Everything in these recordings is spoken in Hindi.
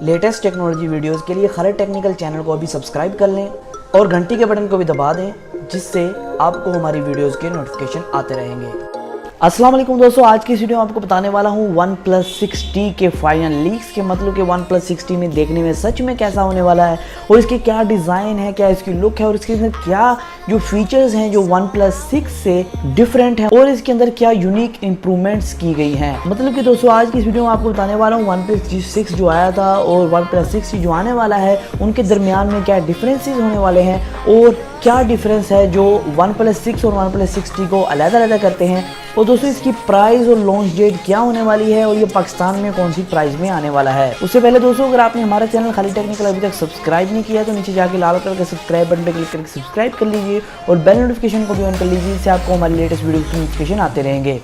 लेटेस्ट टेक्नोलॉजी वीडियोस के लिए खालिद टेक्निकल चैनल को अभी सब्सक्राइब कर लें और घंटी के बटन को भी दबा दें, जिससे आपको हमारी वीडियोस के नोटिफिकेशन आते रहेंगे। अस्सलाम वालेकुम दोस्तों, आज की इस वीडियो में आपको बताने वाला हूँ OnePlus 6T के फाइनल लीक्स के, मतलब कि OnePlus 6T में देखने में सच में कैसा होने वाला है और इसके क्या डिज़ाइन है, क्या इसकी लुक है और इसके अंदर क्या जो फीचर्स हैं जो OnePlus 6 से डिफरेंट है और इसके अंदर क्या यूनिक इंप्रूवमेंट्स की गई हैं। मतलब कि दोस्तों आज की इस वीडियो में आपको बताने वाला हूँ OnePlus 6 जो आया था और OnePlus 6 जो आने वाला है उनके दरमियान में क्या डिफरेंसेस होने वाले हैं और क्या डिफरेंस है जो OnePlus 6 और OnePlus 6T को अलग-अलग करते हैं। और दोस्तों इसकी प्राइस और लॉन्च डेट क्या होने वाली है और ये पाकिस्तान में कौन सी प्राइस में आने वाला है। उससे पहले दोस्तों अगर आपने हमारा चैनल खालिद टेक्निकल अभी तक सब्सक्राइब नहीं किया तो नीचे जाके लाल कलर के सब्सक्राइब बटन पर क्लिक करके सब्सक्राइब कर लीजिए और बेल नोटिफिकेशन को भी ऑन कर लीजिए, इससे आपको हमारी लेटेस्ट वीडियो की नोटिफिकेशन आते रहेंगे।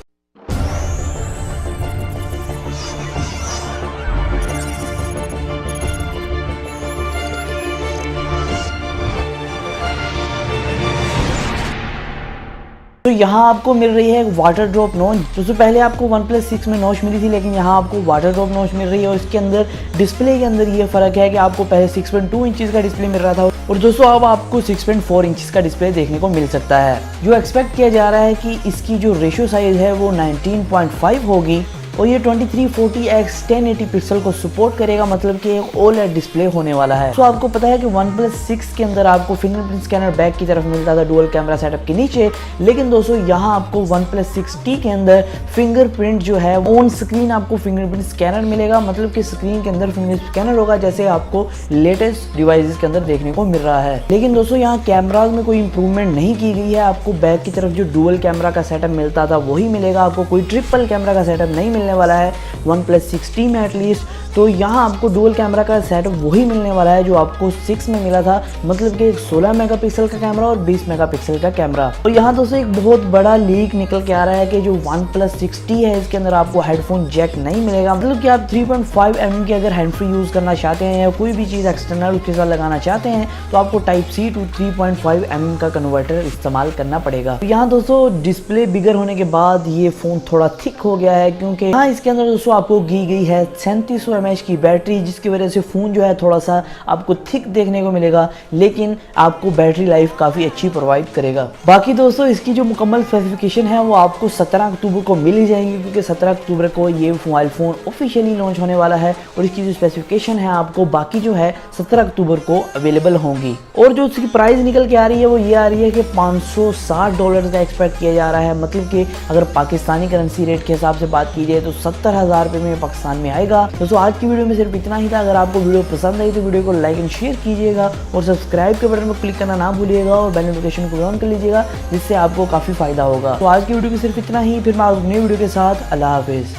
तो यहाँ आपको मिल रही है वाटर ड्रॉप नॉच। दोस्तों पहले आपको OnePlus 6 में नॉच मिली थी, लेकिन यहाँ आपको वाटर ड्रॉप नॉच मिल रही है और इसके अंदर डिस्प्ले के अंदर ये फ़र्क है कि आपको पहले 6.2 इंचज़ का डिस्प्ले मिल रहा था और दोस्तों अब आपको 6.4 इंचज़ का डिस्प्ले देखने को मिल सकता है। जो एक्सपेक्ट किया जा रहा है कि इसकी जो रेशियो साइज़ है वो 19.5 होगी और ये 2340x 1080 पिक्सल को सपोर्ट करेगा, मतलब कि एक OLED डिस्प्ले होने वाला है। तो आपको पता है कि OnePlus 6 के अंदर आपको फिंगरप्रिंट स्कैनर बैक की तरफ मिलता था डुअल कैमरा सेटअप के नीचे, लेकिन दोस्तों यहाँ आपको OnePlus 6T के अंदर फिंगरप्रिंट जो है ऑन स्क्रीन आपको फिंगरप्रिंट स्कैनर मिलेगा, मतलब कि स्क्रीन के अंदर फिंगरप्रिंट स्कैनर होगा जैसे आपको लेटेस्ट डिवाइसेस के अंदर देखने को मिल रहा है। लेकिन दोस्तों यहाँ कैमराज में कोई इंप्रूवमेंट नहीं की गई है, आपको बैक की तरफ जो डुअल कैमरा का सेटअप मिलता था वही मिलेगा, आपको कोई ट्रिपल कैमरा का सेटअप नहीं मिलने वाला है OnePlus 6T में एटलीस्ट। तो यहाँ आपको डुअल कैमरा का सेटअप वही मिलने वाला है जो आपको 6 में मिला था, मतलब कि 16 मेगापिक्सल का कैमरा और 20 मेगापिक्सल का कैमरा। तो यहाँ दोस्तों एक बहुत बड़ा लीक निकल के आ रहा है कि जो OnePlus 6T है इसके अंदर आपको हेडफोन जैक नहीं मिलेगा, मतलब कि आप 3.5 mm की अगर हैंड फ्री यूज़ करना चाहते हैं या कोई भी चीज़ एक्सटर्नल उसके साथ लगाना चाहते हैं तो आपको Type-C to 3.5 mm का कन्वर्टर इस्तेमाल करना पड़ेगा। तो यहाँ दोस्तों डिस्प्ले बिगर होने के बाद ये फ़ोन थोड़ा थिक हो गया है, क्योंकि यहाँ इसके अंदर दोस्तों आपको दी गई है 3700 mAh की बैटरी, जिसकी वजह से फ़ोन जो है थोड़ा सा आपको थिक देखने को मिलेगा, लेकिन आपको बैटरी लाइफ काफ़ी अच्छी प्रोवाइड करेगा। बाकी दोस्तों इसकी जो मुकम्मल स्पेसिफिकेशन है वो आपको 17 अक्टूबर को मिल ही जाएंगी, क्योंकि 17 अक्टूबर को ये मोबाइल फ़ोन ऑफिशियली लॉन्च होने वाला है और इसकी जो स्पेसिफिकेशन है आपको बाकी जो है 17 अक्टूबर को अवेलेबल होंगी। और जो इसकी प्राइस निकल के आ रही है वो ये आ रही है कि $560 का एक्सपेक्ट किया जा रहा है, मतलब कि अगर पाकिस्तानी करेंसी रेट के हिसाब से बात की जाए तो 70,000 रुपये में पाकिस्तान में आएगा। दोस्तों आज की वीडियो में सिर्फ इतना ही था। अगर आपको वीडियो पसंद आई तो वीडियो को लाइक एंड शेयर कीजिएगा और सब्सक्राइब के बटन पर क्लिक करना ना भूलिएगा और बेल नोटिफिकेशन को ऑन कर लीजिएगा, जिससे आपको काफ़ी फायदा होगा। तो आज की वीडियो में सिर्फ इतना ही, फिर मैं नई वीडियो के साथ अल्लाह हाफिज़।